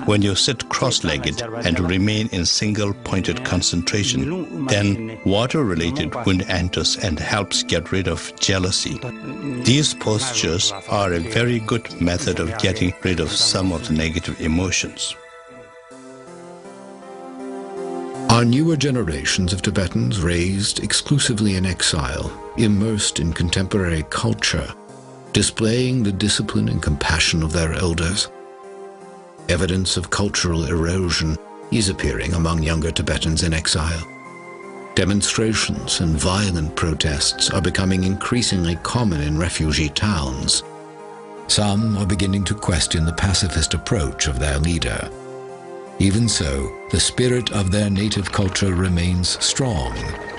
When you sit cross-legged and remain in single-pointed concentration, then water-related wind enters and helps get rid of jealousy. These postures are a very good method of getting rid of some of the negative emotions. Are newer generations of Tibetans raised exclusively in exile, immersed in contemporary culture, displaying the discipline and compassion of their elders? Evidence of cultural erosion is appearing among younger Tibetans in exile. Demonstrations and violent protests are becoming increasingly common in refugee towns. Some are beginning to question the pacifist approach of their leader. Even so, the spirit of their native culture remains strong,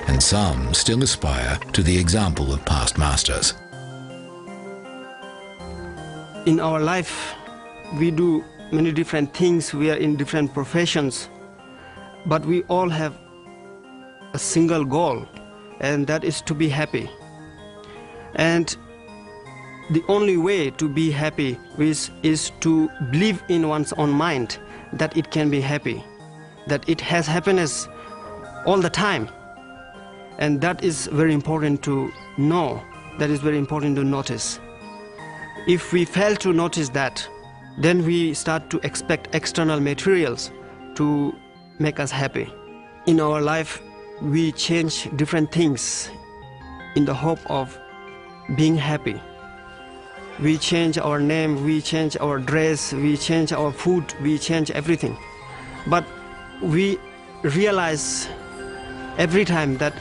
and some still aspire to the example of past masters. In our life, we do many different things, we are in different professions, but we all have a single goal, and that is to be happy. And the only way to be happy is to believe in one's own mind that it can be happy, that it has happiness all the time. And that is very important to know, that is very important to notice. If we fail to notice that, then we start to expect external materials to make us happy. In our life, we change different things in the hope of being happy. We change our name, we change our dress, we change our food, we change everything. But we realize every time that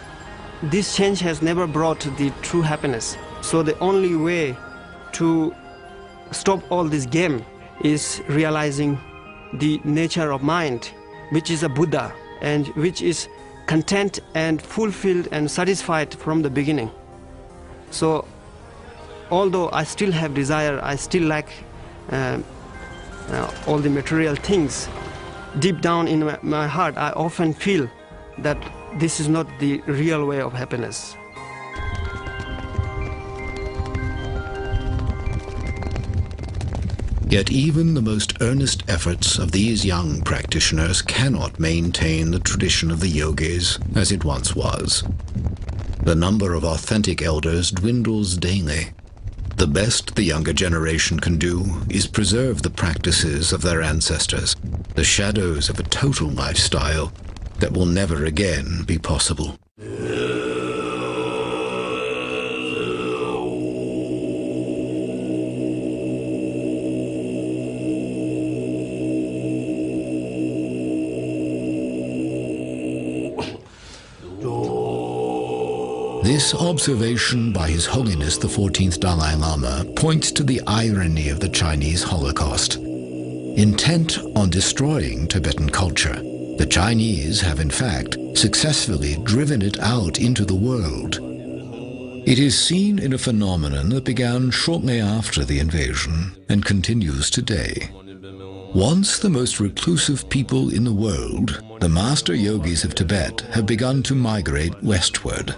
this change has never brought the true happiness. So the only way to stop all this game is realizing the nature of mind, which is a Buddha and which is content and fulfilled and satisfied from the beginning. So although I still have desire, I still like all the material things, deep down in my heart I often feel that this is not the real way of happiness. Yet even the most earnest efforts of these young practitioners cannot maintain the tradition of the yogis as it once was. The number of authentic elders dwindles daily. The best the younger generation can do is preserve the practices of their ancestors, the shadows of a total lifestyle that will never again be possible. This observation by His Holiness the 14th Dalai Lama points to the irony of the Chinese Holocaust. Intent on destroying Tibetan culture, the Chinese have in fact successfully driven it out into the world. It is seen in a phenomenon that began shortly after the invasion and continues today. Once the most reclusive people in the world, the master yogis of Tibet have begun to migrate westward.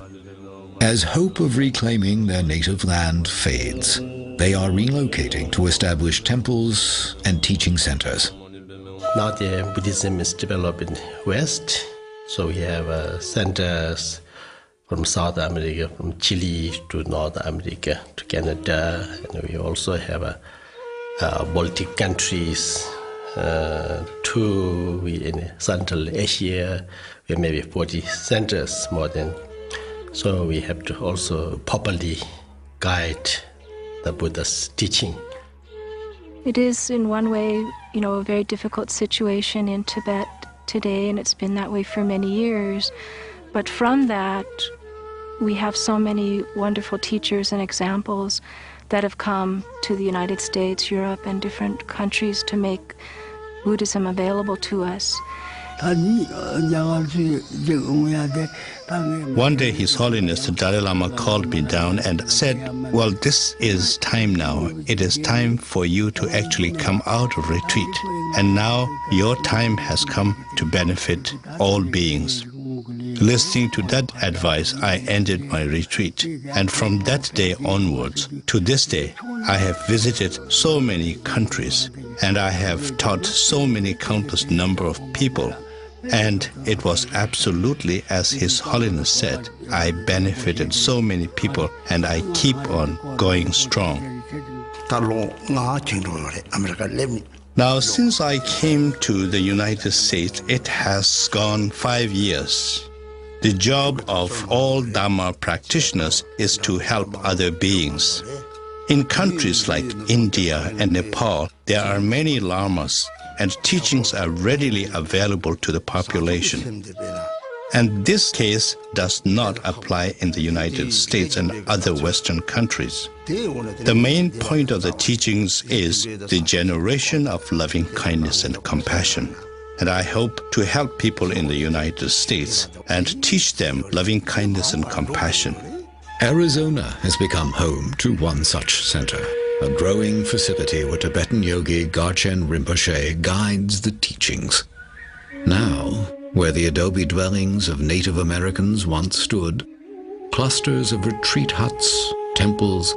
As hope of reclaiming their native land fades, they are relocating to establish temples and teaching centers. Now the Buddhism is developing west, so we have centers from South America, from Chile to North America to Canada, and we also have Baltic countries, in Central Asia, we have maybe 40 centers more than. So we have to also properly guide the Buddha's teaching. It is in one way, a very difficult situation in Tibet today, and it's been that way for many years. But from that, we have so many wonderful teachers and examples that have come to the United States, Europe, and different countries to make Buddhism available to us. One day His Holiness the Dalai Lama called me down and said, well, this is time now. It is time for you to actually come out of retreat. And now your time has come to benefit all beings. Listening to that advice, I ended my retreat. And from that day onwards, to this day, I have visited so many countries, and I have taught so many countless number of people. And it was absolutely as His Holiness said. I benefited so many people, and I keep on going strong. Now, since I came to the United States, it has gone 5 years. The job of all Dharma practitioners is to help other beings. In countries like India and Nepal, there are many lamas, and teachings are readily available to the population. And this case does not apply in the United States and other Western countries. The main point of the teachings is the generation of loving kindness and compassion. And I hope to help people in the United States and teach them loving kindness and compassion. Arizona has become home to one such center, a growing facility where Tibetan yogi Garchen Rinpoche guides the teachings. Now, where the adobe dwellings of Native Americans once stood, clusters of retreat huts, temples,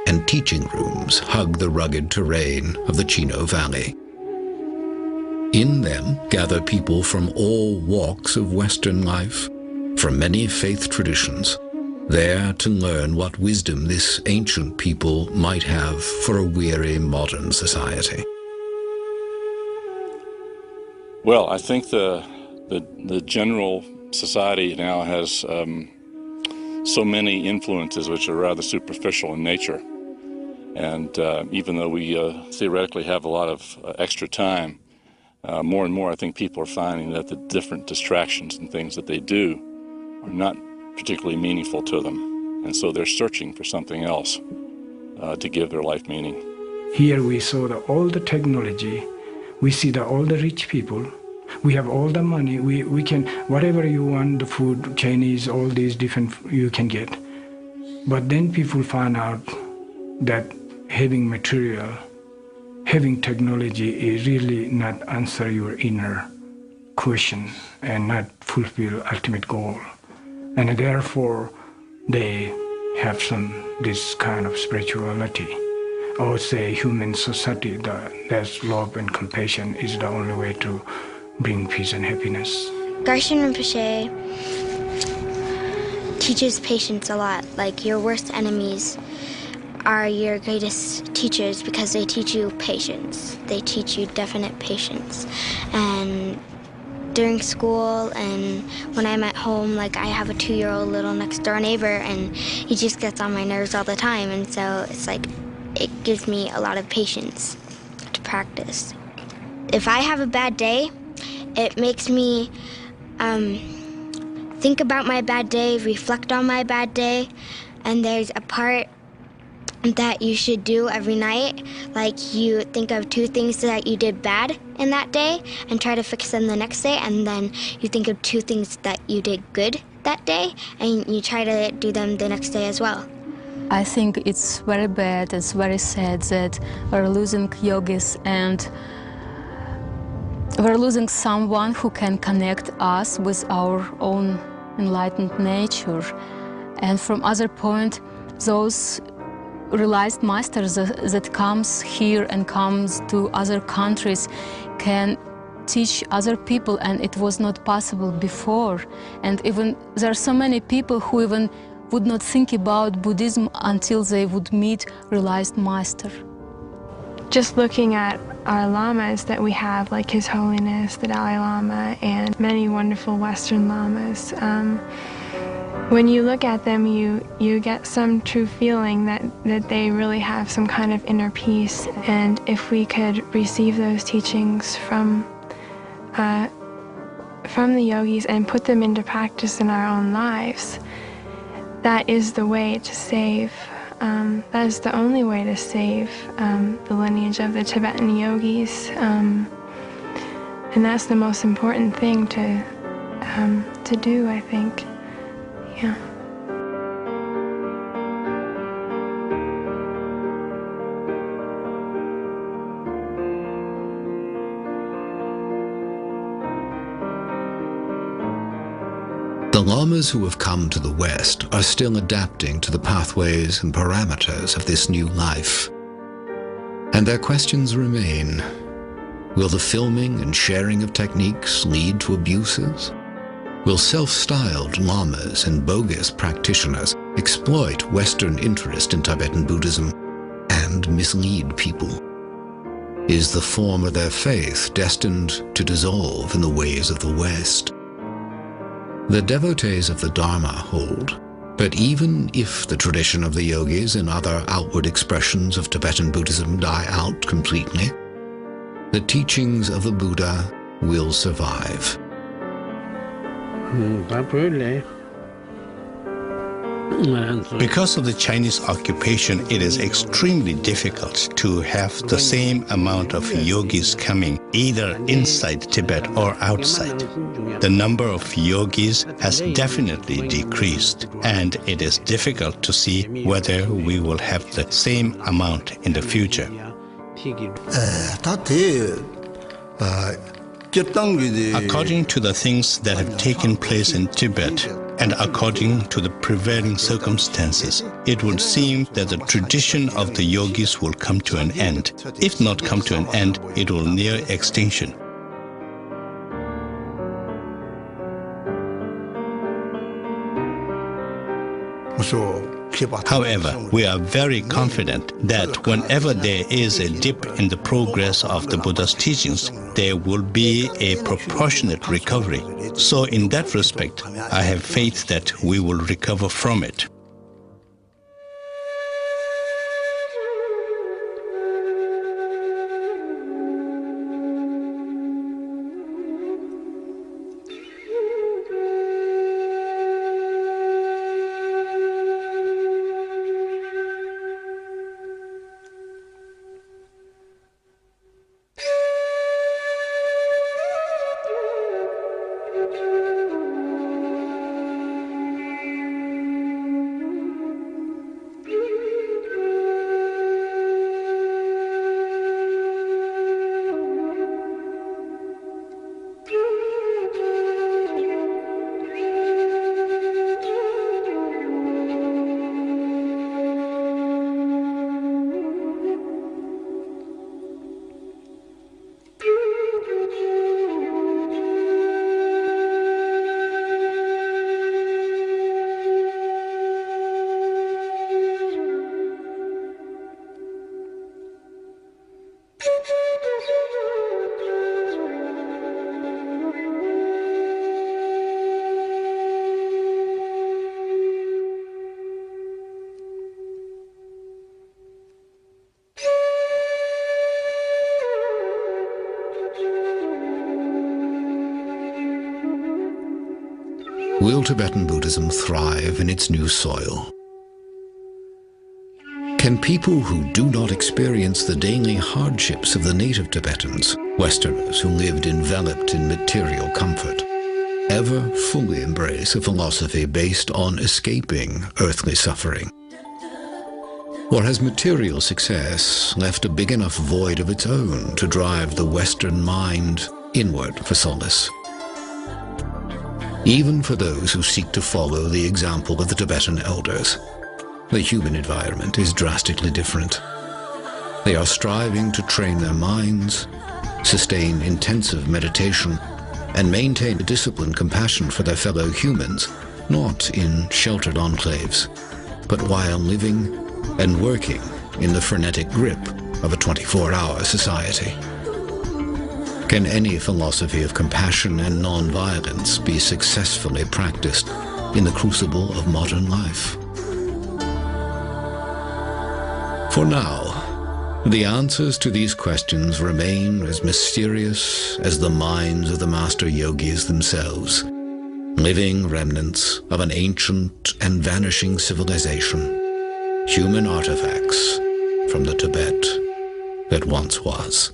and teaching rooms hug the rugged terrain of the Chino Valley. In them gather people from all walks of Western life, from many faith traditions, there to learn what wisdom this ancient people might have for a weary modern society. Well, I think the general society now has so many influences which are rather superficial in nature. And even though we theoretically have a lot of extra time, more and more I think people are finding that the different distractions and things that they do are not particularly meaningful to them. And so they're searching for something else to give their life meaning. Here we saw all the technology. We see all the rich people. We have all the money. We can, whatever you want, the food, Chinese, all these different, you can get. But then people find out that having material, having technology is really not answer your inner question and not fulfill ultimate goal. And therefore, they have this kind of spirituality. I would say human society, there's love and compassion is the only way to bring peace and happiness. Garshan Rinpoche teaches patience a lot. Like, your worst enemies are your greatest teachers because they teach you patience. They teach you definite patience. And during school and when I'm at home, like, I have a 2-year-old little next door neighbor and he just gets on my nerves all the time. And so it's like, it gives me a lot of patience to practice. If I have a bad day, it makes me think about my bad day, reflect on my bad day, and there's a part that you should do every night. Like, you think of 2 things that you did bad in that day and try to fix them the next day, and then you think of 2 things that you did good that day and you try to do them the next day as well. I think it's very bad, it's very sad that we're losing yogis and we're losing someone who can connect us with our own enlightened nature. And from other point, those realized masters that comes here and comes to other countries can teach other people, and it was not possible before. And even there are so many people who even would not think about Buddhism until they would meet realized master. Just looking at our lamas that we have, like His Holiness, the Dalai Lama, and many wonderful Western lamas, when you look at them, you get some true feeling that they really have some kind of inner peace. And if we could receive those teachings from the yogis and put them into practice in our own lives, that is the way to save. That is the only way to save the lineage of the Tibetan yogis. And that's the most important thing to do, I think. Yeah. The lamas who have come to the West are still adapting to the pathways and parameters of this new life. And their questions remain. Will the filming and sharing of techniques lead to abuses? Will self-styled lamas and bogus practitioners exploit Western interest in Tibetan Buddhism and mislead people? Is the form of their faith destined to dissolve in the ways of the West? The devotees of the Dharma hold, but even if the tradition of the yogis and other outward expressions of Tibetan Buddhism die out completely, the teachings of the Buddha will survive. Because of the Chinese occupation, it is extremely difficult to have the same amount of yogis coming either inside Tibet or outside. The number of yogis has definitely decreased, and it is difficult to see whether we will have the same amount in the future. According to the things that have taken place in Tibet, and according to the prevailing circumstances, it would seem that the tradition of the yogis will come to an end. If not come to an end, it will near extinction. However, we are very confident that whenever there is a dip in the progress of the Buddha's teachings, there will be a proportionate recovery. So in that respect, I have faith that we will recover from it. will Tibetan Buddhism thrive in its new soil? Can people who do not experience the daily hardships of the native Tibetans, Westerners who lived enveloped in material comfort, ever fully embrace a philosophy based on escaping earthly suffering? Or has material success left a big enough void of its own to drive the Western mind inward for solace? Even for those who seek to follow the example of the Tibetan elders, the human environment is drastically different. They are striving to train their minds, sustain intensive meditation, and maintain a disciplined compassion for their fellow humans, not in sheltered enclaves, but while living and working in the frenetic grip of a 24-hour society. Can any philosophy of compassion and non-violence be successfully practiced in the crucible of modern life? For now, the answers to these questions remain as mysterious as the minds of the master yogis themselves, living remnants of an ancient and vanishing civilization, human artifacts from the Tibet that once was.